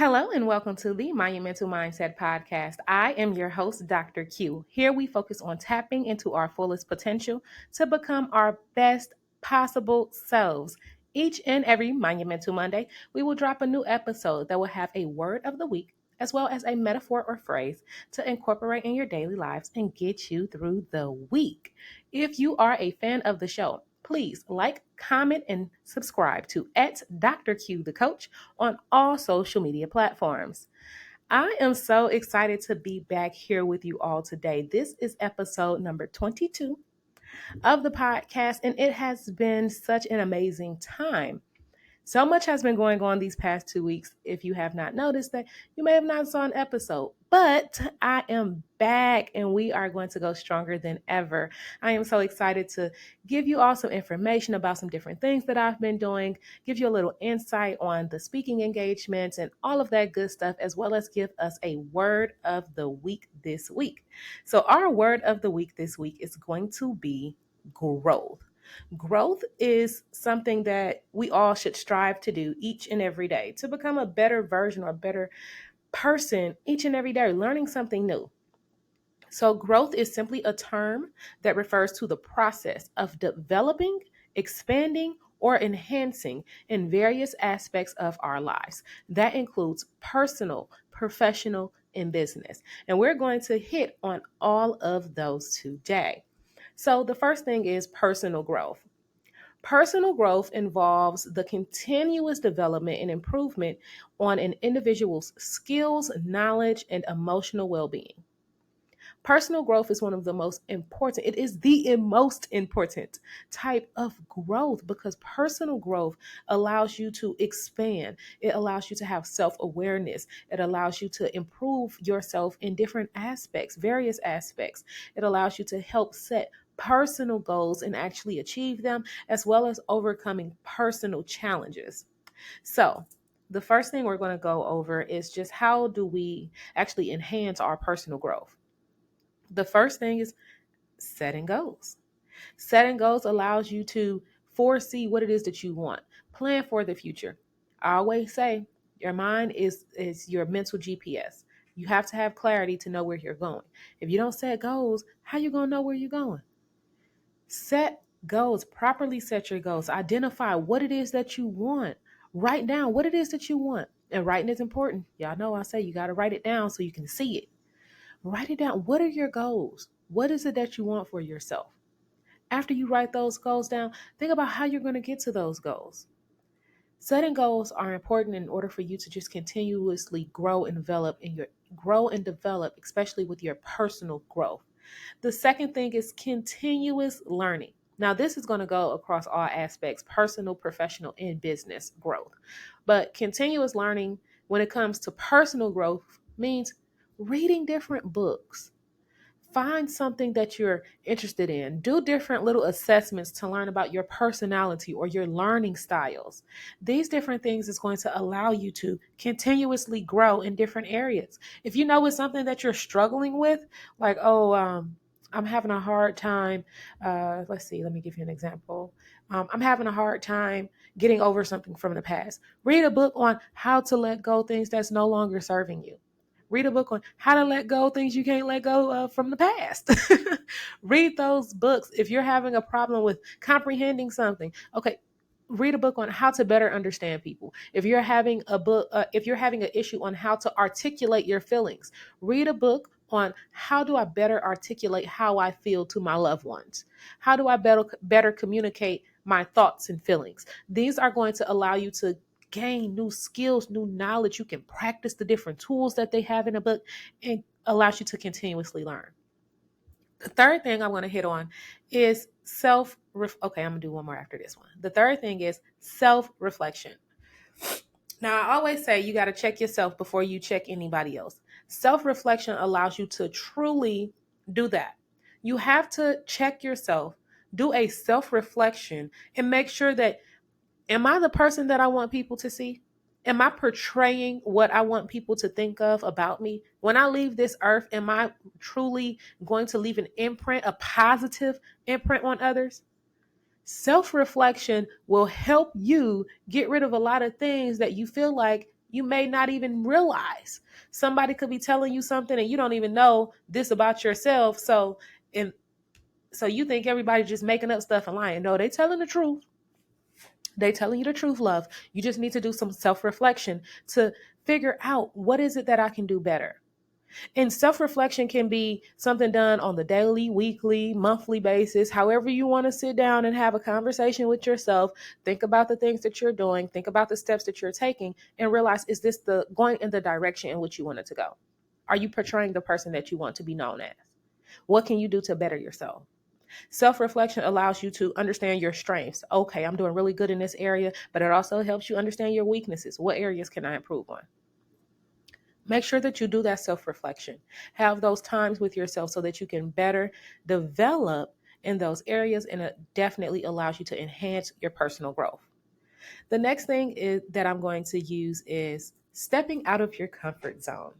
Hello and welcome to the Monumental Mindset Podcast. I am your host, Dr. Q. Here we focus on tapping into our fullest potential to become our best possible selves. Each and every Monumental Monday, we will drop a new episode that will have a word of the week as well as a metaphor or phrase to incorporate in your daily lives and get you through the week. If you are a fan of the show, please like, comment, and subscribe to Dr. Q the Coach on all social media platforms. I am so excited to be back here with you all today. This is episode number 22 of the podcast, and it has been such an amazing time. So much has been going on these past 2 weeks. If you have not noticed that, you may have not saw an episode, but I am back and we are going to go stronger than ever. I am so excited to give you all some information about some different things that I've been doing, give you a little insight on the speaking engagements and all of that good stuff, as well as give us a word of the week this week. So our word of the week this week is going to be growth. Growth is something that we all should strive to do each and every day to become a better version or a better person each and every day, learning something new. So, growth is simply a term that refers to the process of developing, expanding, or enhancing in various aspects of our lives. That includes personal, professional, and business. And we're going to hit on all of those today. So, the first thing is personal growth. Personal growth involves the continuous development and improvement on an individual's skills, knowledge, and emotional well-being. Personal growth is one of the most important, it is the most important type of growth because personal growth allows you to expand. It allows you to have self-awareness. It allows you to improve yourself in different aspects, various aspects. It allows you to help set personal goals and actually achieve them, as well as overcoming personal challenges. So, the first thing we're going to go over is just how do we actually enhance our personal growth? The first thing is setting goals. Setting goals allows you to foresee what it is that you want, plan for the future. I always say your mind is your mental GPS. You have to have clarity to know where you're going. If you don't set goals, how you going to know where you're going? Set goals, properly set your goals. Identify what it is that you want. Write down what it is that you want. And writing is important. Y'all know I say you got to write it down so you can see it. Write it down. What are your goals? What is it that you want for yourself? After you write those goals down, think about how you're going to get to those goals. Setting goals are important in order for you to just continuously grow and develop, especially with your personal growth. The second thing is continuous learning. Now, this is going to go across all aspects, personal, professional, and business growth. But continuous learning when it comes to personal growth means reading different books. Find something that you're interested in. Do different little assessments to learn about your personality or your learning styles. These different things is going to allow you to continuously grow in different areas. If you know it's something that you're struggling with, like, I'm having a hard time. Let me give you an example. I'm having a hard time getting over something from the past. Read a book on how to let go things that's no longer serving you. Read a book on how to let go things you can't let go of from the past. Read those books. If you're having a problem with comprehending something, okay, read a book on how to better understand people. If you're having if you're having an issue on how to articulate your feelings, read a book on how do I better articulate how I feel to my loved ones? How do I better communicate my thoughts and feelings? These are going to allow you to gain new skills, new knowledge. You can practice the different tools that they have in a book and allows you to continuously learn. The third thing I'm going to hit on is okay, I'm going to do one more after this one. The third thing is self-reflection. Now, I always say you got to check yourself before you check anybody else. Self-reflection allows you to truly do that. You have to check yourself, do a self-reflection, and make sure that am I the person that I want people to see? Am I portraying what I want people to think of about me? When I leave this earth, am I truly going to leave an imprint, a positive imprint on others? Self-reflection will help you get rid of a lot of things that you feel like you may not even realize. Somebody could be telling you something and you don't even know this about yourself. And so you think everybody's just making up stuff and lying. No, they telling the truth. They telling you the truth, love. You just need to do some self-reflection to figure out, what is it that I can do better? And self-reflection can be something done on the daily, weekly, monthly basis, however you want to sit down and have a conversation with yourself. Think about the things that you're doing, think about the steps that you're taking, and realize, is this the going in the direction in which you want it to go? Are you portraying the person that you want to be known as? What can you do to better yourself? Self-reflection allows you to understand your strengths. Okay, I'm doing really good in this area, but it also helps you understand your weaknesses. What areas can I improve on? Make sure that you do that self-reflection. Have those times with yourself so that you can better develop in those areas, and it definitely allows you to enhance your personal growth. The next thing is that I'm going to use is stepping out of your comfort zone.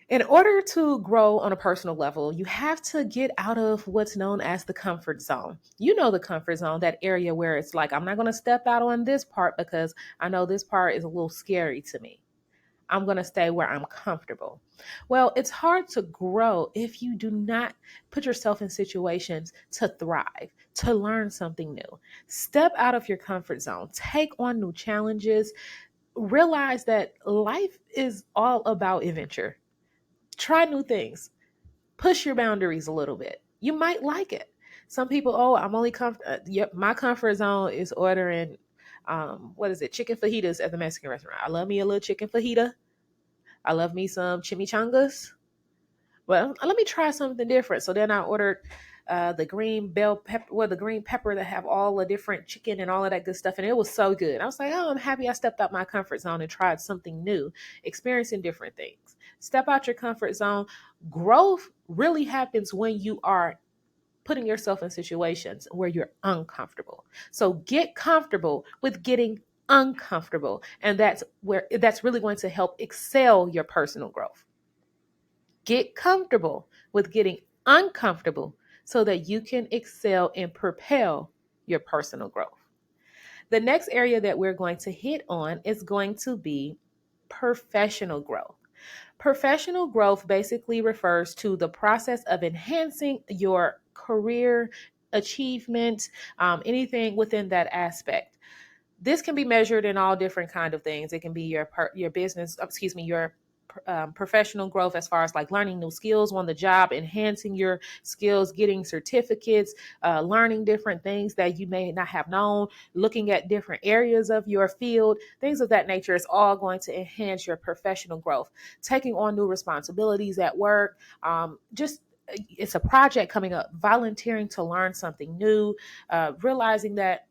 In order to grow on a personal level, you have to get out of what's known as the comfort zone. You know, the comfort zone, that area where it's like, I'm not going to step out on this part because I know this part is a little scary to me. I'm going to stay where I'm comfortable. Well, it's hard to grow if you do not put yourself in situations to thrive, to learn something new. Step out of your comfort zone, take on new challenges, realize that life is all about adventure. Try new things, push your boundaries a little bit. You might like it. Some people, oh, I'm only yep, my comfort zone is ordering, what is it, chicken fajitas at the Mexican restaurant. I love me a little chicken fajita. I love me some chimichangas. Well, let me try something different. So then I ordered the green bell pepper, well, the green pepper that have all the different chicken and all of that good stuff. And it was so good. I was like, oh, I'm happy I stepped out my comfort zone and tried something new, experiencing different things. Step out your comfort zone. Growth really happens when you are putting yourself in situations where you're uncomfortable. So get comfortable with getting uncomfortable. And that's really going to help excel your personal growth. Get comfortable with getting uncomfortable so that you can excel and propel your personal growth. The next area that we're going to hit on is going to be professional growth. Professional growth basically refers to the process of enhancing your career achievement, anything within that aspect. This can be measured in all different kind of things. It can be your business, your professional growth as far as like learning new skills on the job, enhancing your skills, getting certificates, learning different things that you may not have known, looking at different areas of your field, things of that nature is all going to enhance your professional growth. Taking on new responsibilities at work, just it's a project coming up, volunteering to learn something new, realizing that,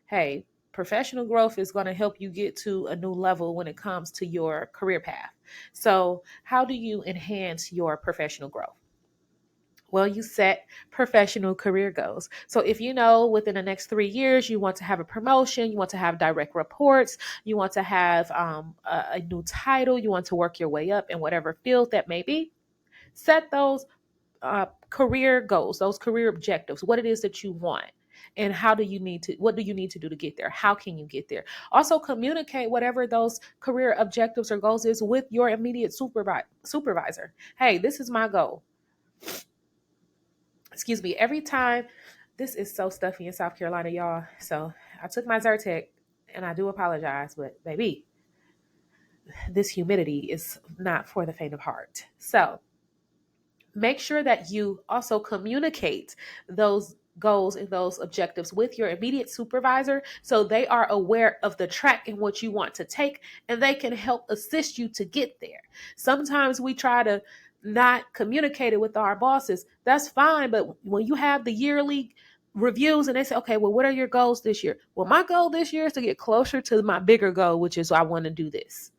hey, professional growth is going to help you get to a new level when it comes to your career path. So, how do you enhance your professional growth? Well, you set professional career goals. So, if you know within the next 3 years, you want to have a promotion, you want to have direct reports, you want to have a new title, you want to work your way up in whatever field that may be, set those career goals, those career objectives, what it is that you want. And what do you need to do to get there? How can you get there? Also communicate whatever those career objectives or goals is with your immediate supervisor. Hey, this is my goal. Excuse me. Every time, this is so stuffy in South Carolina, y'all. So I took my Zyrtec and I do apologize, but baby, this humidity is not for the faint of heart. So make sure that you also communicate those goals and those objectives with your immediate supervisor so they are aware of the track in what you want to take and they can help assist you to get there. Sometimes we try to not communicate it with our bosses. That's fine, but when you have the yearly reviews and they say, okay, well, what are your goals this year? Well, my goal this year is to get closer to my bigger goal, which is I want to do this.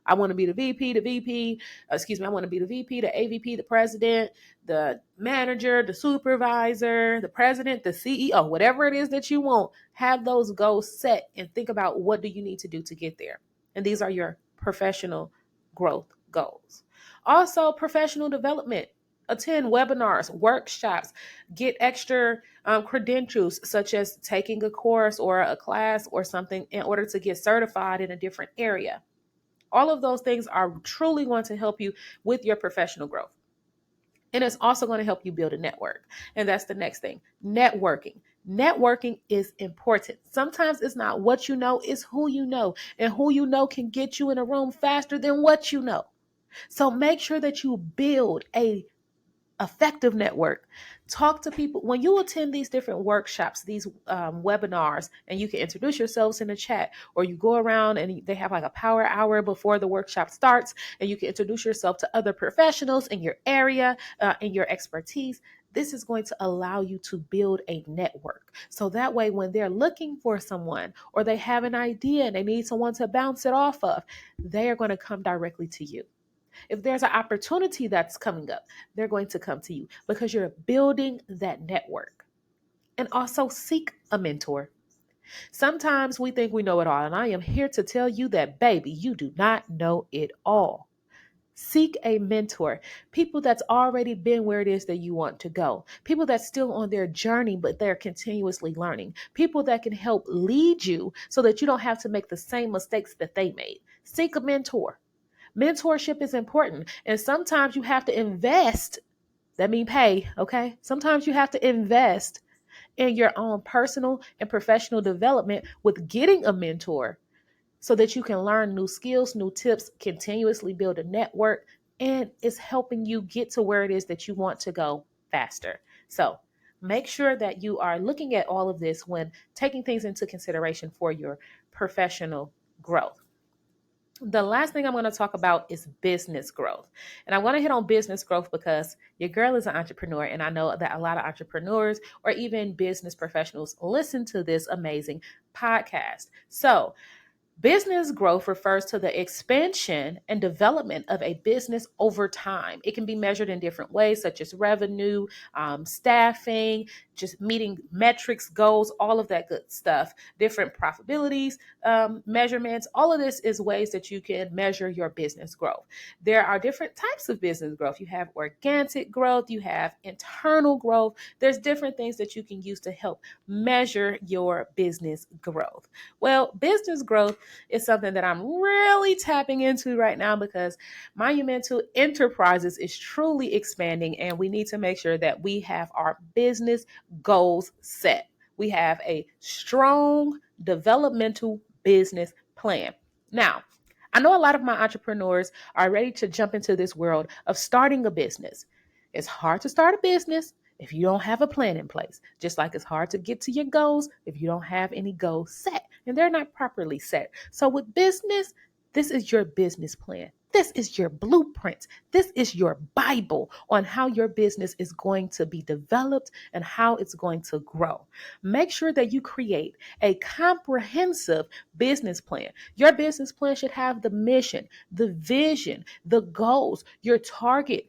I want to be the VP, I want to be the VP, the AVP, the president, the manager, the supervisor, the president, the CEO, whatever it is that you want. Have those goals set and think about what do you need to do to get there. And these are your professional growth goals. Also, professional development. Attend webinars, workshops, get extra credentials such as taking a course or a class or something in order to get certified in a different area. All of those things are truly going to help you with your professional growth. And it's also going to help you build a network. And that's the next thing, networking. Networking is important. Sometimes it's not what you know, it's who you know. And who you know can get you in a room faster than what you know. So make sure that you build a effective network. Talk to people. When you attend these different workshops, these webinars, and you can introduce yourselves in the chat, or you go around and they have like a power hour before the workshop starts, and you can introduce yourself to other professionals in your area, in your expertise. This is going to allow you to build a network. So that way, when they're looking for someone or they have an idea and they need someone to bounce it off of, they are going to come directly to you. If there's an opportunity that's coming up, they're going to come to you because you're building that network. And also seek a mentor. Sometimes we think we know it all, and I am here to tell you that, baby, you do not know it all. Seek a mentor, people that's already been where it is that you want to go, people that's still on their journey, but they're continuously learning, people that can help lead you so that you don't have to make the same mistakes that they made. Seek a mentor. Mentorship is important. And sometimes you have to invest. That means pay, okay? Sometimes you have to invest in your own personal and professional development with getting a mentor so that you can learn new skills, new tips, continuously build a network, and it's helping you get to where it is that you want to go faster. So make sure that you are looking at all of this when taking things into consideration for your professional growth. The last thing I'm going to talk about is business growth. And I want to hit on business growth because your girl is an entrepreneur. And I know that a lot of entrepreneurs or even business professionals listen to this amazing podcast. So business growth refers to the expansion and development of a business over time. It can be measured in different ways, such as revenue, staffing, just meeting metrics, goals, all of that good stuff, different profitabilities, measurements. All of this is ways that you can measure your business growth. There are different types of business growth. You have organic growth, you have internal growth. There's different things that you can use to help measure your business growth. Well, business growth is something that I'm really tapping into right now because Monumental Enterprises is truly expanding, and we need to make sure that we have our business goals set. We have a strong developmental business plan. Now, I know a lot of my entrepreneurs are ready to jump into this world of starting a business. It's hard to start a business if you don't have a plan in place, just like it's hard to get to your goals if you don't have any goals set and they're not properly set. So with business, this is your business plan. This is your blueprint. This is your Bible on how your business is going to be developed and how it's going to grow. Make sure that you create a comprehensive business plan. Your business plan should have the mission, the vision, the goals, your target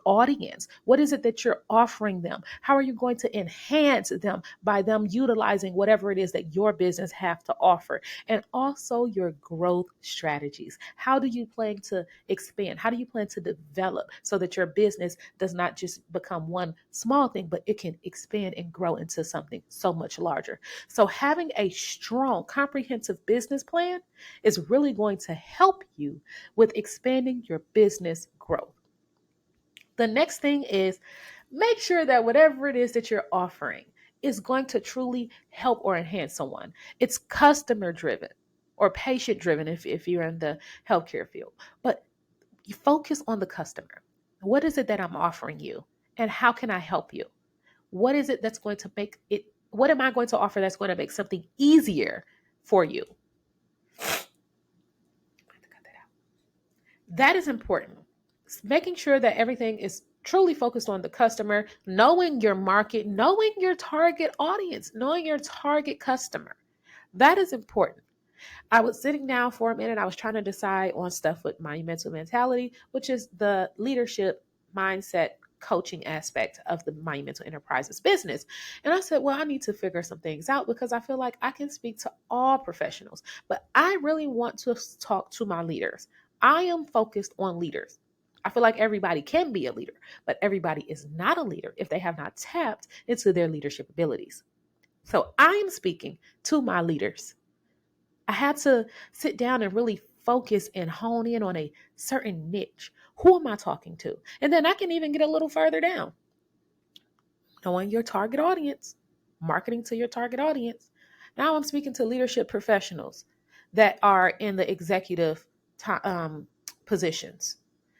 audience. What is it that you're offering them? How are you going to enhance them by them utilizing whatever it is that your business have to offer? And also your growth strategies. How do you plan to expand? How do you plan to develop so that your business does not just become one small thing, but it can expand and grow into something so much larger? So having a strong, comprehensive business plan is really going to help you with expanding your business growth. The next thing is make sure that whatever it is that you're offering is going to truly help or enhance someone. It's customer driven or patient driven if you're in the healthcare field. But you focus on the customer. What is it that I'm offering you? And how can I help you? What is it that's going to make it? What am I going to offer that's going to make something easier for you? That is important. Making sure that everything is truly focused on the customer, knowing your market, knowing your target audience, knowing your target customer. That is important. I was sitting down for a minute. I was trying to decide on stuff with Monumental Mentality, which is the leadership mindset coaching aspect of the Monumental Enterprises business. And I said, well, I need to figure some things out because I feel like I can speak to all professionals, but I really want to talk to my leaders. I am focused on leaders. I feel like everybody can be a leader, but everybody is not a leader if they have not tapped into their leadership abilities. So I am speaking to my leaders. I had to sit down and really focus and hone in on a certain niche. Who am I talking to? And then I can even get a little further down, knowing your target audience, marketing to your target audience. Now I'm speaking to leadership professionals that are in the executive positions.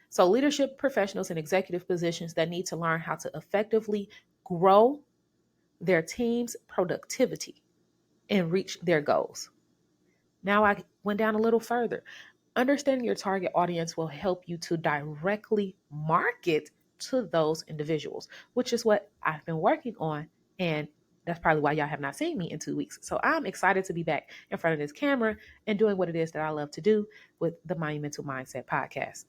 So leadership professionals in executive positions that need to learn how to effectively grow their team's productivity and reach their goals. Now I went down a little further. Understanding your target audience will help you to directly market to those individuals, which is what I've been working on. And that's probably why y'all have not seen me in 2 weeks. So I'm excited to be back in front of this camera and doing what it is that I love to do with the Monumental Mindset podcast.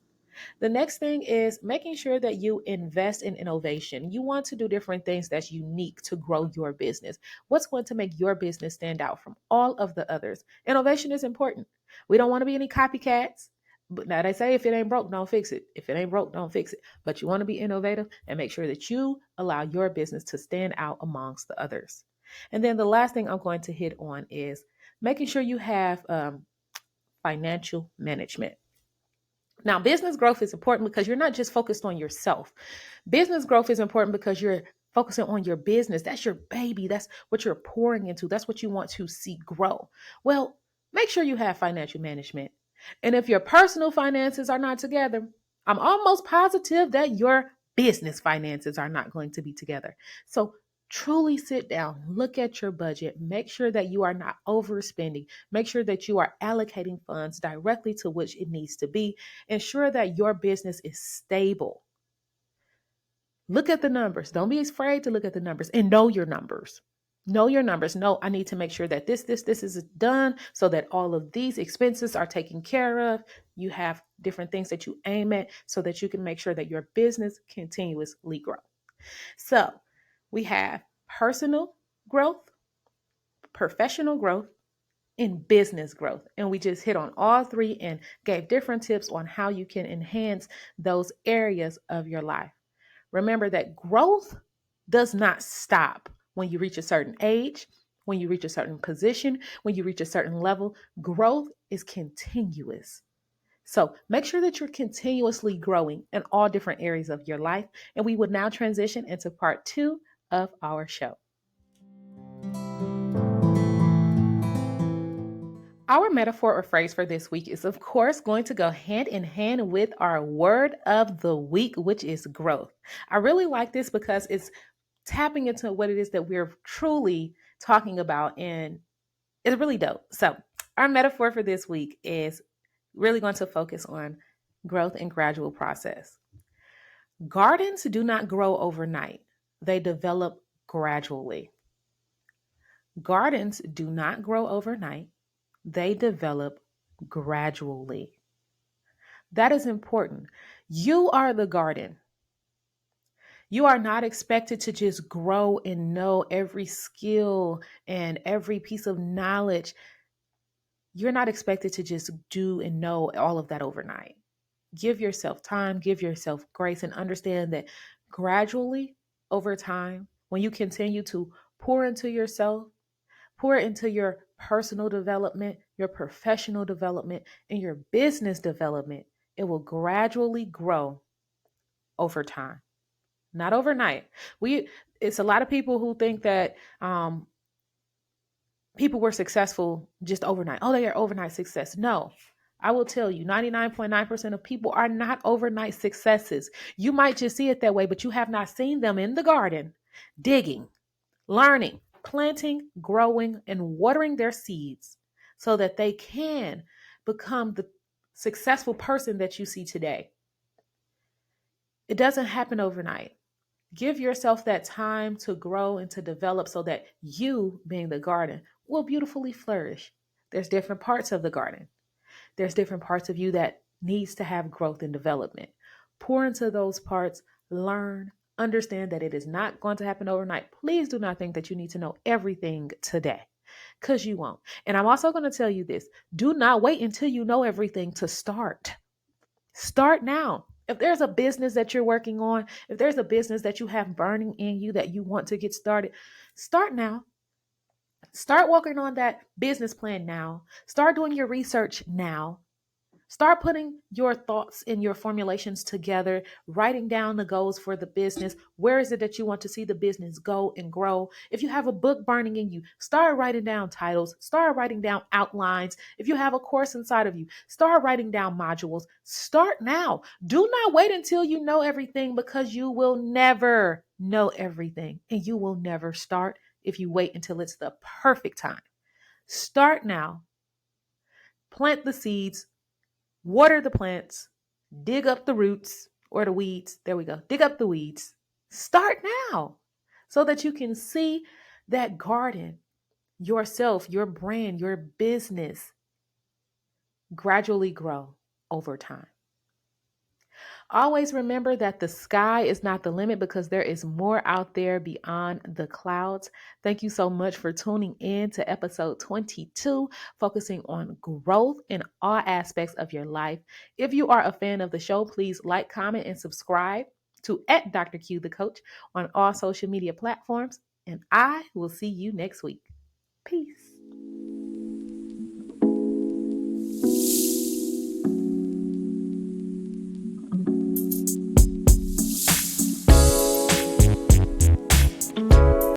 The next thing is making sure that you invest in innovation. You want to do different things that's unique to grow your business. What's going to make your business stand out from all of the others? Innovation is important. We don't want to be any copycats. But now they say if it ain't broke, don't fix it. If it ain't broke, don't fix it. But you want to be innovative and make sure that you allow your business to stand out amongst the others. And then the last thing I'm going to hit on is making sure you have financial management. Now, business growth is important because you're not just focused on yourself. Business growth is important because you're focusing on your business. That's your baby. That's what you're pouring into. That's what you want to see grow. Well, make sure you have financial management. And if your personal finances are not together, I'm almost positive that your business finances are not going to be together. So truly sit down, look at your budget, make sure that you are not overspending, make sure that you are allocating funds directly to which it needs to be. Ensure that your business is stable. Look at the numbers. Don't be afraid to look at the numbers and know your numbers. Know your numbers. No, I need to make sure that this is done so that all of these expenses are taken care of. You have different things that you aim at so that you can make sure that your business continuously grow. So we have personal growth, professional growth, and business growth. And we just hit on all three and gave different tips on how you can enhance those areas of your life. Remember that growth does not stop when you reach a certain age, when you reach a certain position, when you reach a certain level. Growth is continuous. So make sure that you're continuously growing in all different areas of your life. And we would now transition into part 2 of our show. Our metaphor or phrase for this week is, of course, going to go hand in hand with our word of the week, which is growth. I really like this because it's tapping into what it is that we're truly talking about, and it's really dope. So our metaphor for this week is really going to focus on growth and gradual process. Gardens do not grow overnight. They develop gradually. Gardens do not grow overnight. They develop gradually. That is important. You are the garden. You are not expected to just grow and know every skill and every piece of knowledge. You're not expected to just do and know all of that overnight. Give yourself time, give yourself grace, and understand that gradually over time, when you continue to pour into yourself, pour into your personal development, your professional development, and your business development, it will gradually grow over time, not overnight. It's a lot of people who think that people were successful just overnight. Oh, they are overnight success. No, I will tell you, 99.9% of people are not overnight successes. You might just see it that way, but you have not seen them in the garden, digging, learning, planting, growing, and watering their seeds so that they can become the successful person that you see today. It doesn't happen overnight. Give yourself that time to grow and to develop so that you, being the garden, will beautifully flourish. There's different parts of the garden. There's different parts of you that needs to have growth and development. Pour into those parts, learn, understand that it is not going to happen overnight. Please do not think that you need to know everything today, because you won't. And I'm also going to tell you this. Do not wait until you know everything to start. Start now. If there's a business that you're working on, if there's a business that you have burning in you that you want to get started, start now. Start working on that business plan now. Start doing your research now. Start putting your thoughts and your formulations together, writing down the goals for the business. Where is it that you want to see the business go and grow? If you have a book burning in you, start writing down titles, start writing down outlines. If you have a course inside of you, start writing down modules. Start now. Do not wait until you know everything, because you will never know everything and you will never start if you wait until it's the perfect time. Start now. Plant the seeds. Water the plants, dig up the roots or the weeds. There we go. Dig up the weeds. Start now so that you can see that garden, yourself, your brand, your business gradually grow over time. Always remember that the sky is not the limit, because there is more out there beyond the clouds. Thank you so much for tuning in to episode 22, focusing on growth in all aspects of your life. If you are a fan of the show, please like, comment, and subscribe to Dr. Q the Coach on all social media platforms. And I will see you next week. Peace.